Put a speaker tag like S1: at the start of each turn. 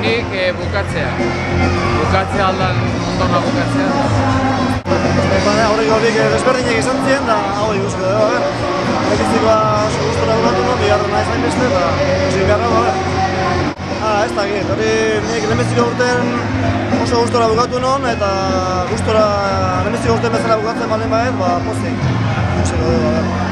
S1: nik bukatzea. Bukatzea aldan ondona bukatzea.
S2: Horrek horiek desberdinek izan ziren, da hau ikusko dugu, Lekizikoa oso gustora bukatu nuen, bigarrena ez hainbeste, eta musik beharra, ez dakit, hori nik lehenbiziko urten oso gustora bukatu nuen, eta gustora lehenbiziko urten bezala bukatzen baldin baet, pozik. Ikusiko dugu,